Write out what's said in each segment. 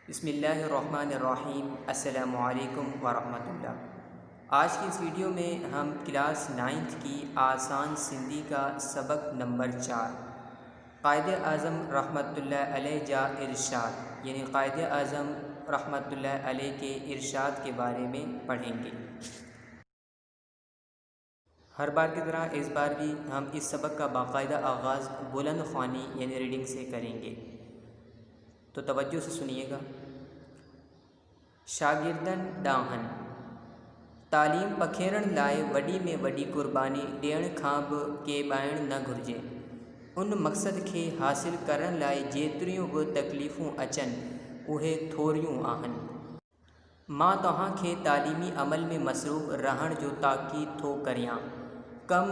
بسم اللہ الرحمن الرحیم۔ السلام علیکم ورحمۃ اللہ۔ آج کی اس ویڈیو میں ہم کلاس 9 کی آسان سندھی کا سبق نمبر 4 قائد اعظم رحمۃ اللہ علیہ جا ارشاد یعنی قائد اعظم رحمۃ اللہ علیہ کے ارشاد کے بارے میں پڑھیں گے۔ ہر بار کی طرح اس بار بھی ہم اس سبق کا باقاعدہ آغاز بلند خوانی یعنی ریڈنگ سے کریں گے، تو توجہ سے سنیے گا۔ شاگردن ڈاہن تعلیم پکھیرن لائے وڈی میں وڈی قربانی ڈیئن کھاں بھی کے بائن نہ گھرجے۔ ان مقصد کے حاصل کرن لائے جیتریوں بھی تکلیفوں اچن اُہے تھوڑیوں آہن۔ ماں تہاں کے تعلیمی عمل میں مصروف رہن جو تاکید تھو کریاں، کم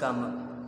کم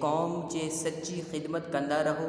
قوم جے سچی خدمت کندا رہو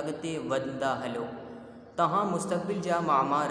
اڳتے وڌندا ہلو۔ تہاں مستقبل جا معمار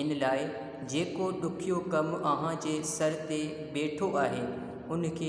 ان لائے جيڪو ڏکيو کم اهان جي سر تے بیٹھو آهي ان کي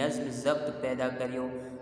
نظم ضبط پیدا کریو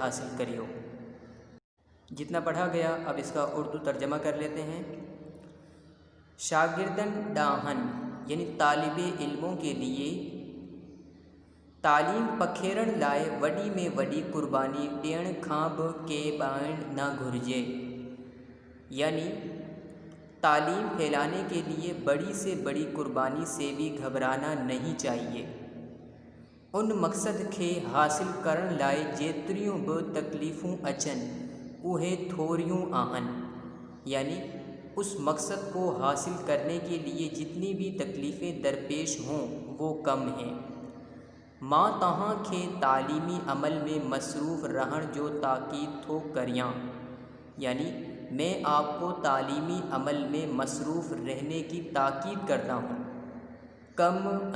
حاصل کریو۔ جتنا پڑھا گیا اب اس کا اردو ترجمہ کر لیتے ہیں۔ شاگردن ڈاہن یعنی طالب علموں کے لیے، تعلیم پکھیرن لائے وڈی میں وڈی قربانی ڈیئن کھاں بھی کے بائن نہ گھرجے، یعنی تعلیم پھیلانے کے لیے بڑی سے بڑی قربانی سے بھی گھبرانا نہیں چاہیے۔ ان مقصد کے حاصل کرن لائے جیتریوں بھی تکلیفوں اچن اُہے تھوڑیوں آہن، یعنی اس مقصد کو حاصل کرنے کے لیے جتنی بھی تکلیفیں درپیش ہوں وہ کم ہیں۔ ماں تہاں کے تعلیمی عمل میں مصروف رہن جو تاکید تھو کریاں، یعنی میں آپ کو تعلیمی عمل میں مصروف رہنے کی تاکید کرتا ہوں۔ کم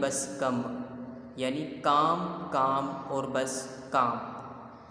بس کم یعنی کام کام اور بس کام،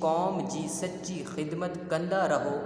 قوم جی سچی خدمت کندا رہو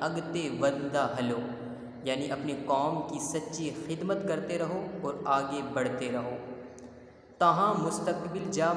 اڳتے وڌندا ہلو، یعنی اپنی قوم کی سچی خدمت کرتے رہو اور آگے بڑھتے رہو۔ تہاں مستقبل جا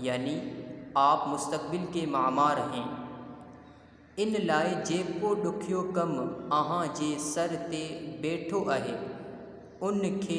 یعنی آپ مستقبل کے معمار ہیں۔ ان لائے جيڪو ڏکيو کم اهان جي سر تے بیٹھو آهي ان کي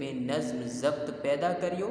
میں نظم ضبط پیدا کریو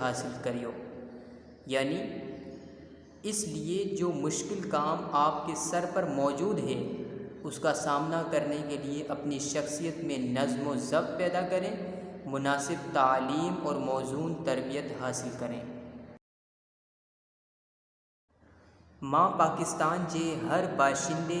حاصل کریو، یعنی اس لیے جو مشکل کام آپ کے سر پر موجود ہے اس کا سامنا کرنے کے لیے اپنی شخصیت میں نظم و ضبط پیدا کریں، مناسب تعلیم اور موزون تربیت حاصل کریں۔ ماں پاکستان جے ہر باشندے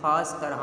خاص طرح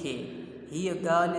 کھے ہی ڳالھ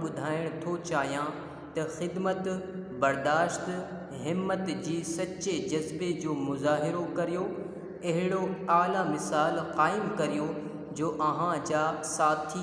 ٻڌائڻ ٿو چاهيان ته خدمت، برداشت، همت جي سچے جذبے جو مظاهرو ڪريو، اهڙو اعلى مثال قائم ڪريو جو اهان جا ساٿي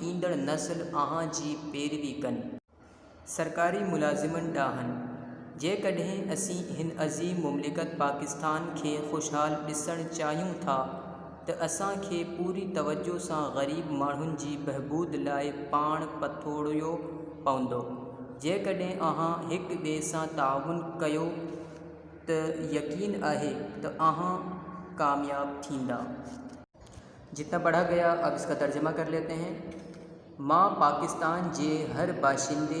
ايندڙ نسل اهان جي پيروي ڪن۔ سرڪاري ملازمن ڏانهن جيڪڏهن اسين هن عظيم مملڪت پاڪستان کي خوشحال ڏسڻ چاهيون ٿا ته اسان کي پوري توجہ سان غريب ماڻهن جي بهبود لاءِ پاڻ پٿوڙيو پوندو۔ جيڪڏهن اهان هڪ ٻئي سان تعاون ڪيو ته يقين آهي ته اهان کامياب ٿيندا۔ جتنا پڑھا گیا اب اس کا ترجمہ کر لیتے ہیں۔ ماں پاکستان جے ہر باشندے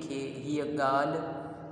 کھے ہی ڳالھ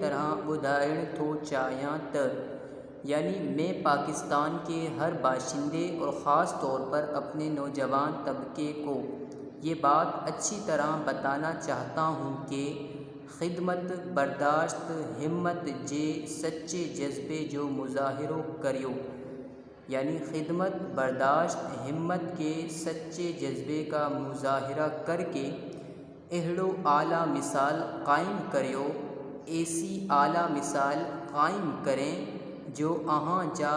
طرح ٻڌائڻ ٿو چاهيان ته، یعنی میں پاکستان کے ہر باشندے اور خاص طور پر اپنے نوجوان طبقے کو یہ بات اچھی طرح بتانا چاہتا ہوں کہ خدمت، برداشت، ہمت جے سچے جذبے جو مظاہرو کریو، یعنی خدمت، برداشت، ہمت کے سچے جذبے کا مظاہرہ کر کے اہڑو اعلیٰ مثال قائم کریو، ایسی اعلیٰ مثال قائم کریں جو اہاں جا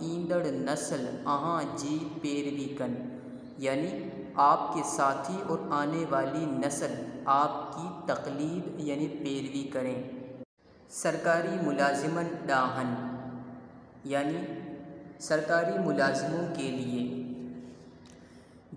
ایندڑ نسل اہاں جی پیروی کن، یعنی آپ کے ساتھی اور آنے والی نسل آپ کی تقلید یعنی پیروی کریں۔ سرکاری ملازمن ڈانہن یعنی سرکاری ملازموں کے لیے،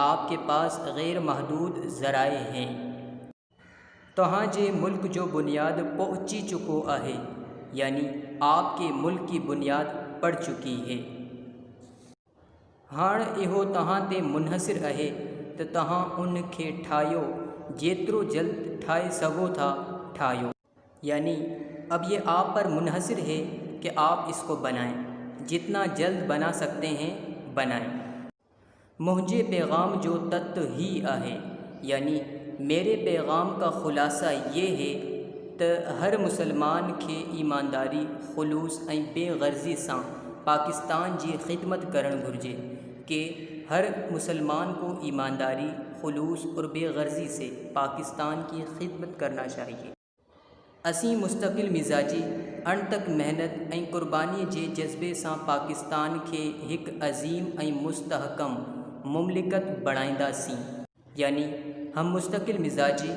آپ کے پاس غیر محدود ذرائع ہیں۔ تہاں جے ملک جو بنیاد پہنچی چکو ہے، یعنی آپ کے ملک کی بنیاد پڑ چکی ہے۔ ہاں اہو تہاں تے منحصر ہے تو تہاں ان کے ٹھائیو، جیترو جلد ٹھائے سگو تھا ٹھائیو، یعنی اب یہ آپ پر منحصر ہے کہ آپ اس کو بنائیں، جتنا جلد بنا سکتے ہیں بنائیں۔ مجھے پیغام جو تت ہی ہے، یعنی میرے پیغام کا خلاصہ یہ ہے کہ ہر مسلمان کے ایمانداری، خلوص اور بے غرضی سے پاکستان جی خدمت کرن گھرجے، کہ ہر مسلمان کو ایمانداری، خلوص اور بے غرضی سے پاکستان کی خدمت کرنا چاہیے۔ اسی مستقل مزاجی، انتک محنت اور قربانی جے جذبے سے پاکستان کے ایک عظیم اور مستحکم مملکت بنائندہ سی، یعنی ہم مستقل مزاجی،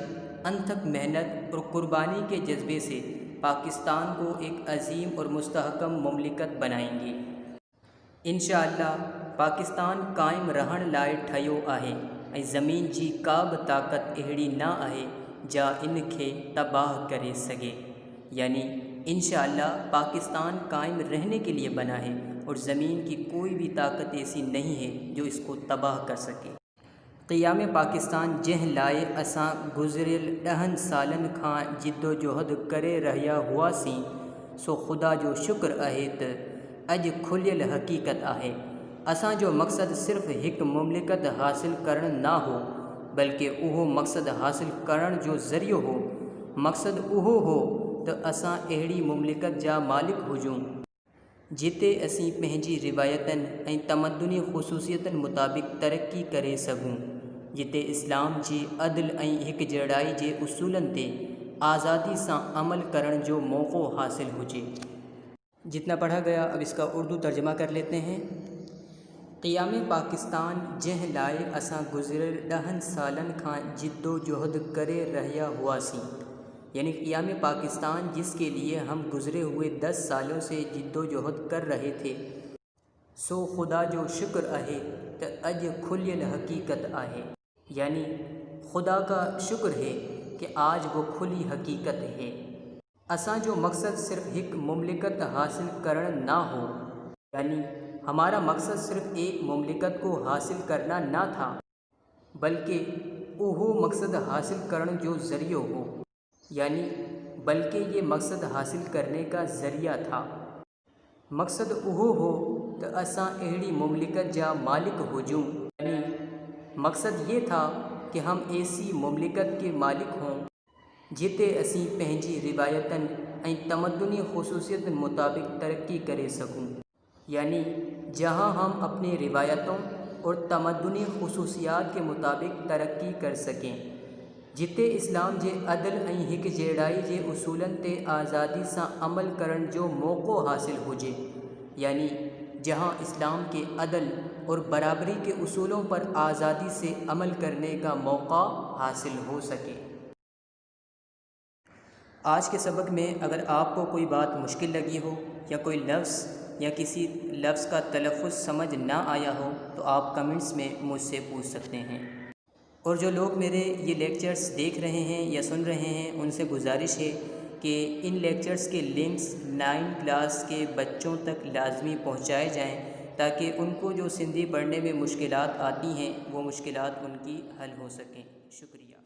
انتھک محنت اور قربانی کے جذبے سے پاکستان کو ایک عظیم اور مستحکم مملکت بنائیں گے۔ انشاءاللہ پاکستان قائم رہن لائے ٹھیو ہے، اور زمین جی کا بھی طاقت اہڑی نہ ہے جا ان کے تباہ کرے سگے، یعنی انشاءاللہ پاکستان قائم رہنے کے لیے بنا ہے اور زمین کی کوئی بھی طاقت ایسی نہیں ہے جو اس کو تباہ کر سکے۔ قیام پاکستان جہ لائے اساں گزریل 10 سالن کھان جد و جہد کرے رہیا ہوا سی، سو خدا جو شکر ہے تو اج کھلیل حقیقت ہے۔ اساں جو مقصد صرف ایک مملکت حاصل کرن نہ ہو، بلکہ اوہو مقصد حاصل کرن جو ذریعہ ہو، مقصد اوہو ہو تو اساں اہڑی مملکت جا مالک ہوجوں جتے اسی پہنجی روایتن اور تمدنی خصوصیتن مطابق ترقی کرے سگوں، جتے اسلام جی عدل اور ایک جڑائی جے اصولن تے آزادی سے عمل کرن جو موقع حاصل ہوجے۔ جتنا پڑھا گیا اب اس کا اردو ترجمہ کر لیتے ہیں۔ قیام پاکستان جہ لائے اساں گزریل 10 سالن کھان جد و جہد کرے رہیا ہوا سی، یعنی قیام پاکستان جس کے لیے ہم گزرے ہوئے 10 سالوں سے جد و جہد کر رہے تھے، سو خدا جو شکر ہے تو اج کھلیل حقیقت ہے، یعنی خدا کا شکر ہے کہ آج وہ کھلی حقیقت ہے۔ اساں جو مقصد صرف ایک مملکت حاصل کرن نہ ہو، یعنی ہمارا مقصد صرف ایک مملکت کو حاصل کرنا نہ تھا، بلکہ اوہو مقصد حاصل کرن جو ذریعہ ہو، یعنی بلکہ یہ مقصد حاصل کرنے کا ذریعہ تھا۔ مقصد اوہو ہو تو اساں اہڑی مملکت جا مالک ہوجوں، یعنی مقصد یہ تھا کہ ہم ایسی مملکت کے مالک ہوں جتے اسی پہنجی روایتن اور تمدنی خصوصیت مطابق ترقی کرے سکوں، یعنی جہاں ہم اپنے روایتوں اور تمدنی خصوصیات کے مطابق ترقی کر سکیں، جتے اسلام جے عدل اور ایک جڑائی جے اصولن تے آزادی سے عمل کرن جو موقع حاصل ہوجے، یعنی جہاں اسلام کے عدل اور برابری کے اصولوں پر آزادی سے عمل کرنے کا موقع حاصل ہو سکے۔ آج کے سبق میں اگر آپ کو کوئی بات مشکل لگی ہو یا کوئی لفظ یا کسی لفظ کا تلفظ سمجھ نہ آیا ہو تو آپ کمنٹس میں مجھ سے پوچھ سکتے ہیں، اور جو لوگ میرے یہ لیکچرز دیکھ رہے ہیں یا سن رہے ہیں ان سے گزارش ہے کہ ان لیکچرز کے لنکس 9 کلاس کے بچوں تک لازمی پہنچائے جائیں تاکہ ان کو جو سندھی پڑھنے میں مشکلات آتی ہیں وہ مشکلات ان کی حل ہو سکیں۔ شکریہ۔